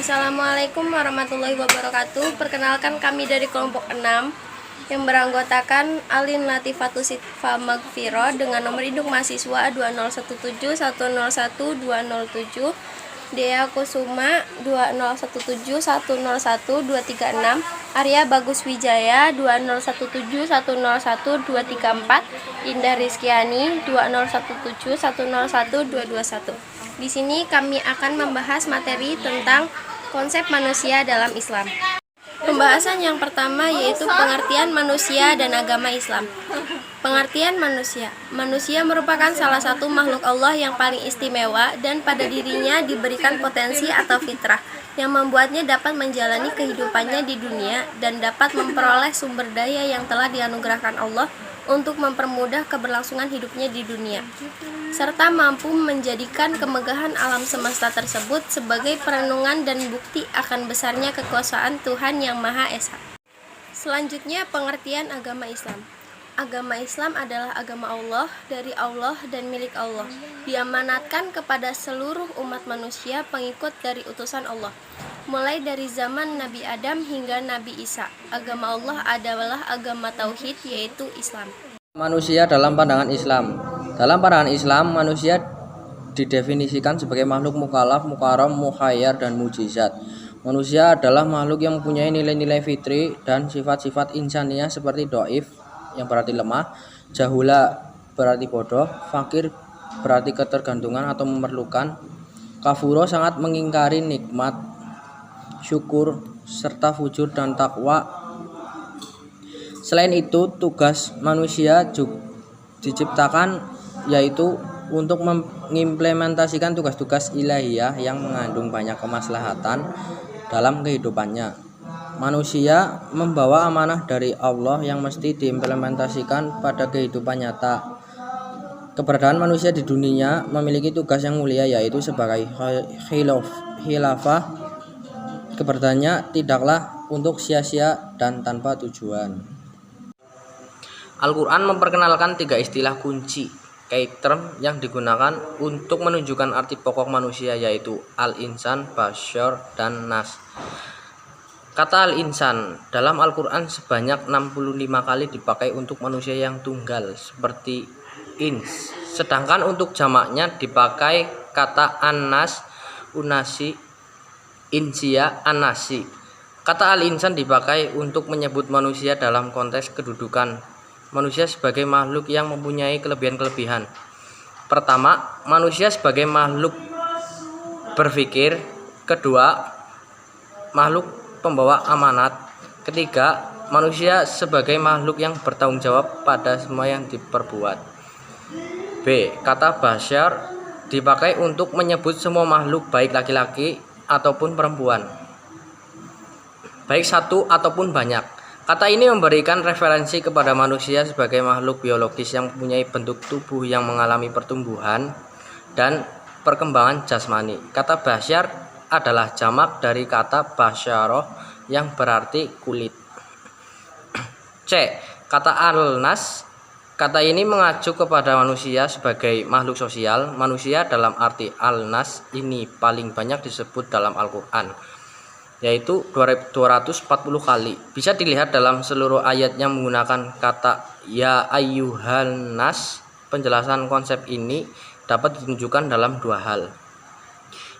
Assalamualaikum warahmatullahi wabarakatuh. Perkenalkan, kami dari kelompok 6 yang beranggotakan Alin Latifatu Sitfa Magfiro dengan nomor induk mahasiswa 20171011207, Dea Kusuma 20171012336, Arya Bagus Wijaya 20171011234, Indah Rizkiani 20171011221. Di sini kami akan membahas materi tentang konsep manusia dalam Islam. Pembahasan yang pertama yaitu pengertian manusia dan agama Islam. Pengertian manusia. Manusia merupakan salah satu makhluk Allah yang paling istimewa dan pada dirinya diberikan potensi atau fitrah yang membuatnya dapat menjalani kehidupannya di dunia dan dapat memperoleh sumber daya yang telah dianugerahkan Allah untuk mempermudah keberlangsungan hidupnya di dunia, serta mampu menjadikan kemegahan alam semesta tersebut sebagai perenungan dan bukti akan besarnya kekuasaan Tuhan yang Maha Esa. Selanjutnya, pengertian agama Islam. Agama Islam adalah agama Allah, dari Allah dan milik Allah, diamanatkan kepada seluruh umat manusia pengikut dari utusan Allah. Mulai dari zaman Nabi Adam hingga Nabi Isa, agama Allah adalah agama tauhid, yaitu Islam. Manusia dalam pandangan Islam. Dalam pandangan Islam, manusia didefinisikan sebagai makhluk mukallaf, mukarram, mukhayyar, dan mujizat. Manusia adalah makhluk yang mempunyai nilai-nilai fitri dan sifat-sifat insaniyah seperti dhaif yang berarti lemah, jahula berarti bodoh, fakir berarti ketergantungan atau memerlukan, kafuro sangat mengingkari nikmat, syukur, serta fujur dan takwa. Selain itu, tugas manusia diciptakan yaitu untuk mengimplementasikan tugas-tugas ilahiyah yang mengandung banyak kemaslahatan dalam kehidupannya. Manusia membawa amanah dari Allah yang mesti diimplementasikan pada kehidupan nyata. Keberadaan manusia di dunia memiliki tugas yang mulia yaitu sebagai khilafah. Keberadaannya tidaklah untuk sia-sia dan tanpa tujuan. Al-Quran memperkenalkan 3 istilah kunci key term yang digunakan untuk menunjukkan arti pokok manusia yaitu al-insan, basyar, dan nas. Kata al-insan dalam Al-Quran sebanyak 65 kali dipakai untuk manusia yang tunggal seperti ins, sedangkan untuk jamaknya dipakai kata an-nas, unasi, insia, anasi. Kata al-insan dipakai untuk menyebut manusia dalam konteks kedudukan manusia sebagai makhluk yang mempunyai kelebihan-kelebihan. Pertama, manusia sebagai makhluk berpikir. Kedua, makhluk pembawa amanat. Ketiga, manusia sebagai makhluk yang bertanggung jawab pada semua yang diperbuat. B. Kata basyar dipakai untuk menyebut semua makhluk baik laki-laki ataupun perempuan, baik satu ataupun banyak. Kata ini memberikan referensi kepada manusia sebagai makhluk biologis yang mempunyai bentuk tubuh yang mengalami pertumbuhan dan perkembangan jasmani. Kata basyar adalah jamak dari kata basyaroh yang berarti kulit. C. Kata al-nas. Kata ini mengacu kepada manusia sebagai makhluk sosial. Manusia dalam arti al-nas ini paling banyak disebut dalam Al-Quran, yaitu 240 kali. Bisa dilihat dalam seluruh ayat yang menggunakan kata ya ayyuhan nas. Penjelasan konsep ini dapat ditunjukkan dalam 2 hal.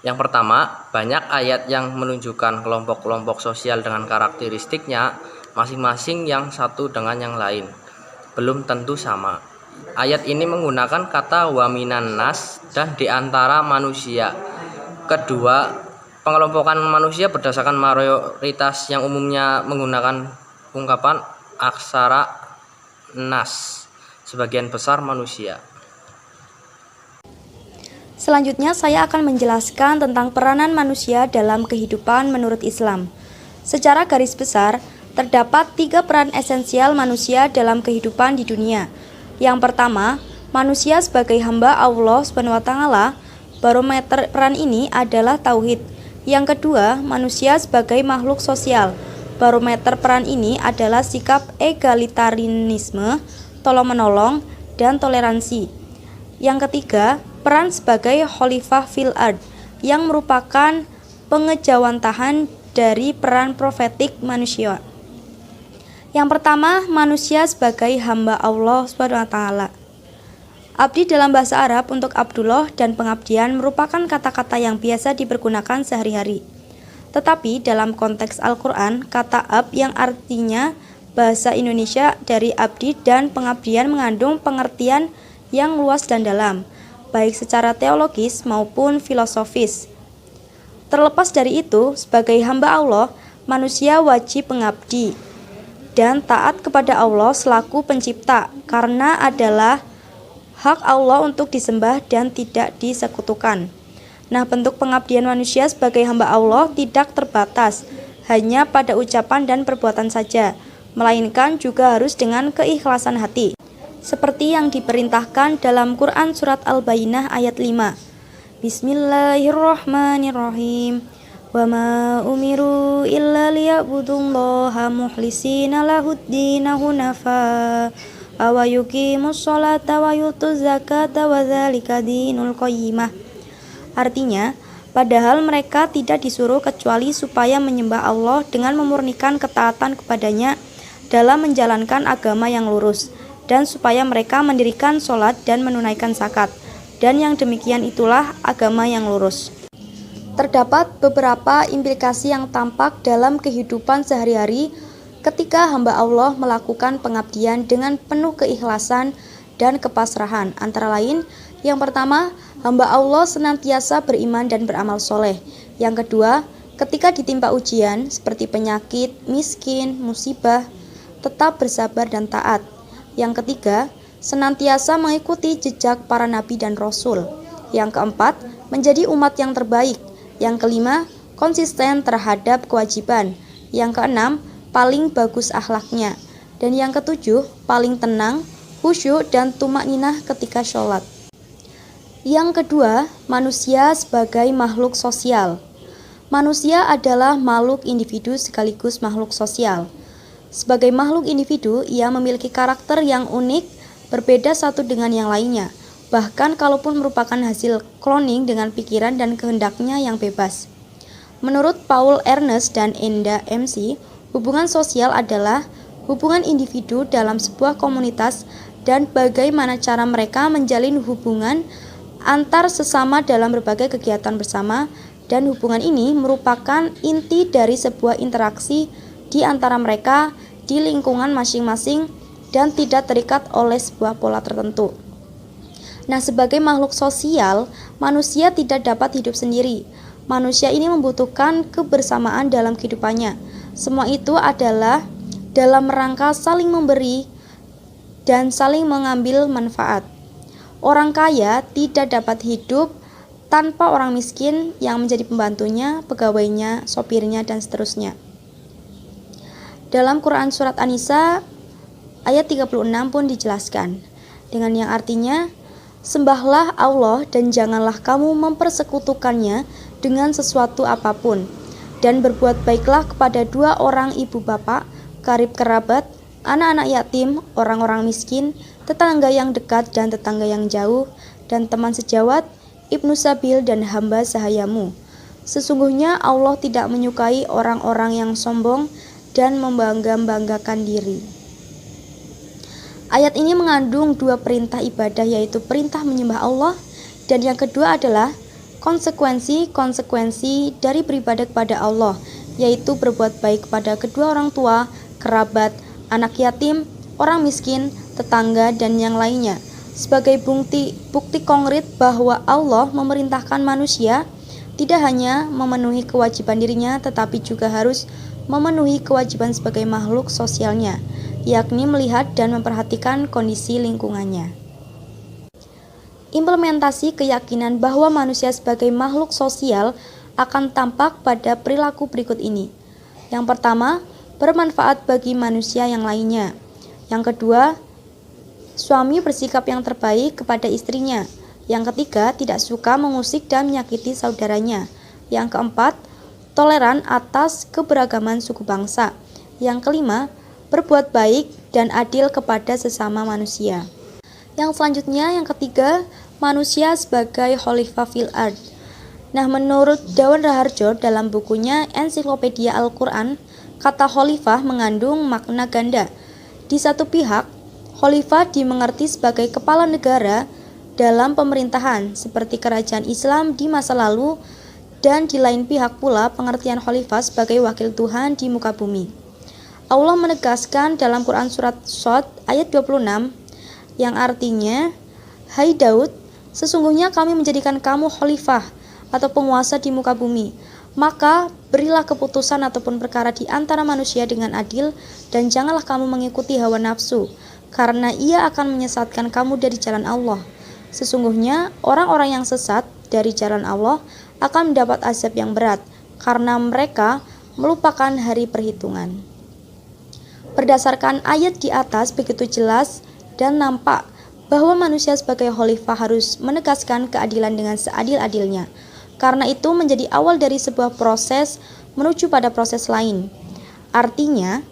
Yang pertama, banyak ayat yang menunjukkan kelompok-kelompok sosial dengan karakteristiknya masing-masing yang satu dengan yang lain, belum tentu sama. Ayat ini menggunakan kata waminan nas dan diantara manusia. Kedua, pengelompokan manusia berdasarkan mayoritas yang umumnya menggunakan ungkapan aksara nas, sebagian besar manusia. Selanjutnya saya akan menjelaskan tentang peranan manusia dalam kehidupan menurut Islam. Secara garis besar, terdapat 3 peran esensial manusia dalam kehidupan di dunia. Yang pertama, manusia sebagai hamba Allah SWT. Barometer peran ini adalah tauhid. Yang kedua, manusia sebagai makhluk sosial. Barometer peran ini adalah sikap egalitarisme, tolong-menolong, dan toleransi. Yang ketiga, peran sebagai khalifah fil ard, yang merupakan pengejawantahan dari peran profetik manusia. Yang pertama, manusia sebagai hamba Allah SWT. Abdi dalam bahasa Arab untuk Abdullah dan pengabdian merupakan kata-kata yang biasa dipergunakan sehari-hari. Tetapi dalam konteks Al-Quran, kata ab yang artinya bahasa Indonesia dari abdi dan pengabdian mengandung pengertian yang luas dan dalam, baik secara teologis maupun filosofis. Terlepas dari itu, sebagai hamba Allah, manusia wajib mengabdi dan taat kepada Allah selaku pencipta, karena adalah hak Allah untuk disembah dan tidak disekutukan. Nah, bentuk pengabdian manusia sebagai hamba Allah tidak terbatas hanya pada ucapan dan perbuatan saja, melainkan juga harus dengan keikhlasan hati. Seperti yang diperintahkan dalam Quran Surat Al-Bayyinah ayat 5. Bismillahirrahmanirrahim. Wa ma umiru illa liya'budullaha mukhlisina lahuddina hunafa wa yuqimus sholata wa yutuz zakata wa dzalika dinul qayyimah. Artinya, padahal mereka tidak disuruh kecuali supaya menyembah Allah dengan memurnikan ketaatan kepadanya dalam menjalankan agama yang lurus, dan supaya mereka mendirikan sholat dan menunaikan zakat, dan yang demikian itulah agama yang lurus. Terdapat beberapa implikasi yang tampak dalam kehidupan sehari-hari ketika hamba Allah melakukan pengabdian dengan penuh keikhlasan dan kepasrahan. Antara lain, yang pertama, hamba Allah senantiasa beriman dan beramal soleh. Yang kedua, ketika ditimpa ujian seperti penyakit, miskin, musibah, tetap bersabar dan taat. Yang ketiga, senantiasa mengikuti jejak para nabi dan rasul. Yang keempat, menjadi umat yang terbaik. Yang kelima, konsisten terhadap kewajiban. Yang keenam, paling bagus akhlaknya. Dan yang ketujuh, paling tenang, khusyuk dan tumakninah ketika sholat. Yang kedua, manusia sebagai makhluk sosial. Manusia adalah makhluk individu sekaligus makhluk sosial. Sebagai makhluk individu, ia memiliki karakter yang unik, berbeda satu dengan yang lainnya. Bahkan kalaupun merupakan hasil cloning dengan pikiran dan kehendaknya yang bebas. Menurut Paul Ernest dan Enda MC, hubungan sosial adalah hubungan individu dalam sebuah komunitas dan bagaimana cara mereka menjalin hubungan antar sesama dalam berbagai kegiatan bersama, dan hubungan ini merupakan inti dari sebuah interaksi di antara mereka di lingkungan masing-masing dan tidak terikat oleh sebuah pola tertentu. Nah, sebagai makhluk sosial, manusia tidak dapat hidup sendiri. Manusia ini membutuhkan kebersamaan dalam kehidupannya. Semua itu adalah dalam rangka saling memberi dan saling mengambil manfaat. Orang kaya tidak dapat hidup tanpa orang miskin yang menjadi pembantunya, pegawainya, sopirnya, dan seterusnya. Dalam Quran Surat An-Nisa ayat 36 pun dijelaskan, dengan yang artinya, sembahlah Allah dan janganlah kamu mempersekutukannya dengan sesuatu apapun, dan berbuat baiklah kepada dua orang ibu bapak, karib kerabat, anak-anak yatim, orang-orang miskin, tetangga yang dekat dan tetangga yang jauh, dan teman sejawat, ibnu sabil dan hamba sahayamu. Sesungguhnya Allah tidak menyukai orang-orang yang sombong dan membangga-banggakan diri. Ayat ini mengandung dua perintah ibadah, yaitu perintah menyembah Allah, dan yang kedua adalah konsekuensi dari beribadah kepada Allah, yaitu berbuat baik kepada kedua orang tua, kerabat, anak yatim, orang miskin, tetangga, dan yang lainnya, sebagai bukti konkret bahwa Allah memerintahkan manusia tidak hanya memenuhi kewajiban dirinya, tetapi juga harus memenuhi kewajiban sebagai makhluk sosialnya, yakni melihat dan memperhatikan kondisi lingkungannya. Implementasi keyakinan bahwa manusia sebagai makhluk sosial akan tampak pada perilaku berikut ini. Yang pertama, bermanfaat bagi manusia yang lainnya. Yang kedua, suami bersikap yang terbaik kepada istrinya. Yang ketiga, tidak suka mengusik dan menyakiti saudaranya. Yang keempat, toleran atas keberagaman suku bangsa. Yang kelima, berbuat baik dan adil kepada sesama manusia. Yang selanjutnya, yang ketiga, manusia sebagai khalifah fil ard. Nah, menurut Dewan Raharjo dalam bukunya Ensiklopedia Al-Quran, kata khalifah mengandung makna ganda. Di satu pihak, khalifah dimengerti sebagai kepala negara dalam pemerintahan seperti kerajaan Islam di masa lalu, dan di lain pihak pula pengertian khalifah sebagai wakil Tuhan di muka bumi. Allah menegaskan dalam Quran surat Shad ayat 26 yang artinya, "Hai Daud, sesungguhnya kami menjadikan kamu khalifah atau penguasa di muka bumi. Maka berilah keputusan ataupun perkara di antara manusia dengan adil, dan janganlah kamu mengikuti hawa nafsu, karena ia akan menyesatkan kamu dari jalan Allah. Sesungguhnya orang-orang yang sesat dari jalan Allah akan mendapat azab yang berat, karena mereka melupakan hari perhitungan." Berdasarkan ayat di atas begitu jelas dan nampak bahwa manusia sebagai khalifah harus menegaskan keadilan dengan seadil-adilnya. Karena itu menjadi awal dari sebuah proses menuju pada proses lain. Artinya,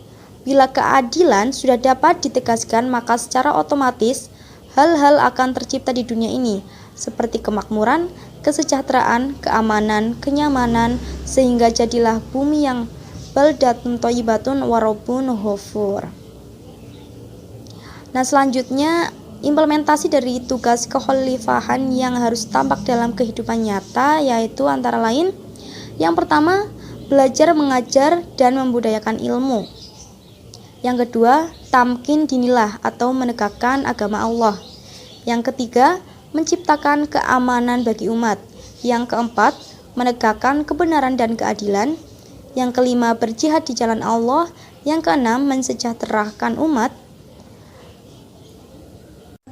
bila keadilan sudah dapat ditegaskan, maka secara otomatis hal-hal akan tercipta di dunia ini, seperti kemakmuran, kesejahteraan, keamanan, kenyamanan, sehingga jadilah bumi yang baldatun thayyibatun wa rabbun ghafur. Nah, selanjutnya implementasi dari tugas kekhalifahan yang harus tampak dalam kehidupan nyata, yaitu antara lain, yang pertama, belajar, mengajar, dan membudayakan ilmu. Yang kedua, tamkin dinilah atau menegakkan agama Allah. Yang ketiga, menciptakan keamanan bagi umat. Yang keempat, menegakkan kebenaran dan keadilan. Yang kelima, berjihad di jalan Allah. Yang keenam, mensejahterakan umat.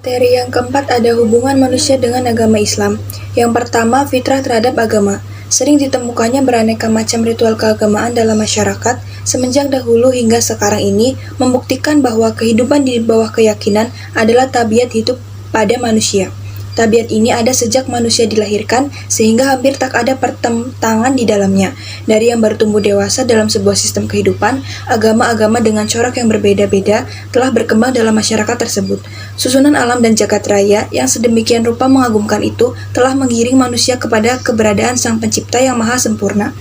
Materi yang keempat ada hubungan manusia dengan agama Islam. Yang pertama, fitrah terhadap agama. Sering ditemukannya beraneka macam ritual keagamaan dalam masyarakat semenjak dahulu hingga sekarang ini membuktikan bahwa kehidupan di bawah keyakinan adalah tabiat hidup pada manusia. Tabiat ini ada sejak manusia dilahirkan, sehingga hampir tak ada pertentangan di dalamnya. Dari yang bertumbuh dewasa dalam sebuah sistem kehidupan, agama-agama dengan corak yang berbeda-beda telah berkembang dalam masyarakat tersebut. Susunan alam dan jagat raya yang sedemikian rupa mengagumkan itu telah menggiring manusia kepada keberadaan Sang Pencipta yang maha sempurna.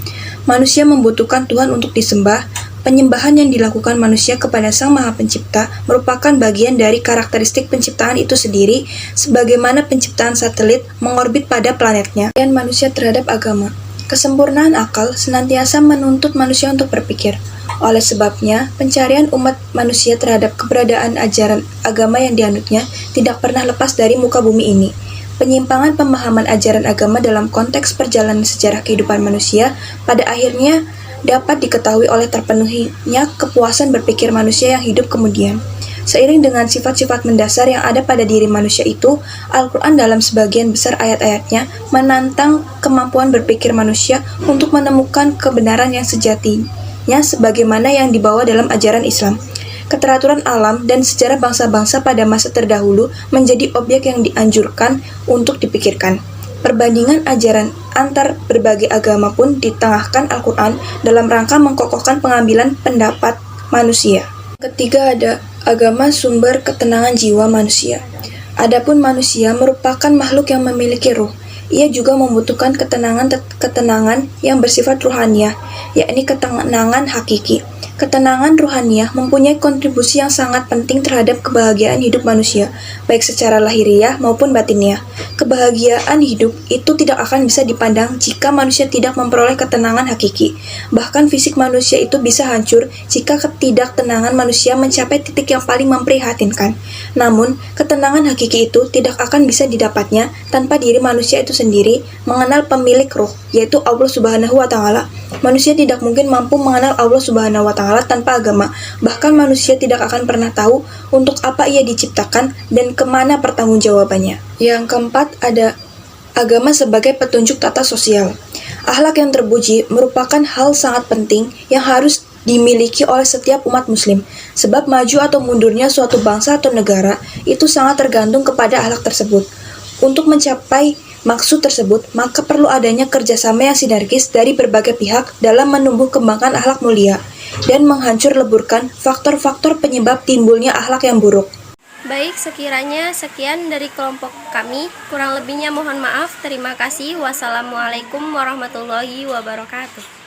Manusia membutuhkan Tuhan untuk disembah. Penyembahan yang dilakukan manusia kepada Sang Maha Pencipta merupakan bagian dari karakteristik penciptaan itu sendiri, sebagaimana penciptaan satelit mengorbit pada planetnya. Dan manusia terhadap agama. Kesempurnaan akal senantiasa menuntut manusia untuk berpikir. Oleh sebabnya, pencarian umat manusia terhadap keberadaan ajaran agama yang dianutnya tidak pernah lepas dari muka bumi ini. Penyimpangan pemahaman ajaran agama dalam konteks perjalanan sejarah kehidupan manusia pada akhirnya dapat diketahui oleh terpenuhinya kepuasan berpikir manusia yang hidup kemudian. Seiring dengan sifat-sifat mendasar yang ada pada diri manusia itu, Al-Quran dalam sebagian besar ayat-ayatnya menantang kemampuan berpikir manusia untuk menemukan kebenaran yang sejatinya sebagaimana yang dibawa dalam ajaran Islam. Keteraturan alam dan sejarah bangsa-bangsa pada masa terdahulu menjadi objek yang dianjurkan untuk dipikirkan. Perbandingan ajaran antar berbagai agama pun ditengahkan Al-Quran dalam rangka mengkokohkan pengambilan pendapat manusia. Ketiga ada agama sumber ketenangan jiwa manusia. Adapun manusia merupakan makhluk yang memiliki ruh. Ia juga membutuhkan ketenangan yang bersifat ruhaniah, yakni ketenangan hakiki. Ketenangan ruhaniah mempunyai kontribusi yang sangat penting terhadap kebahagiaan hidup manusia, baik secara lahiriah maupun batiniah. Kebahagiaan hidup itu tidak akan bisa dipandang jika manusia tidak memperoleh ketenangan hakiki. Bahkan fisik manusia itu bisa hancur jika ketidaktenangan manusia mencapai titik yang paling memprihatinkan. Namun, ketenangan hakiki itu tidak akan bisa didapatnya tanpa diri manusia itu sendiri mengenal pemilik ruh, yaitu Allah Subhanahu wa Ta'ala. Manusia tidak mungkin mampu mengenal Allah Subhanahu wa Ta'ala tanpa agama. Bahkan manusia tidak akan pernah tahu untuk apa ia diciptakan dan kemana pertanggungjawabannya. Yang keempat ada agama sebagai petunjuk tata sosial. Akhlak yang terpuji merupakan hal sangat penting yang harus dimiliki oleh setiap umat muslim, sebab maju atau mundurnya suatu bangsa atau negara itu sangat tergantung kepada akhlak tersebut. Untuk mencapai maksud tersebut, maka perlu adanya kerjasama yang sinergis dari berbagai pihak dalam menumbuh kembangkan akhlak mulia dan menghancur leburkan faktor-faktor penyebab timbulnya akhlak yang buruk. Baik, sekiranya sekian dari kelompok kami. Kurang lebihnya mohon maaf. Terima kasih. Wassalamualaikum warahmatullahi wabarakatuh.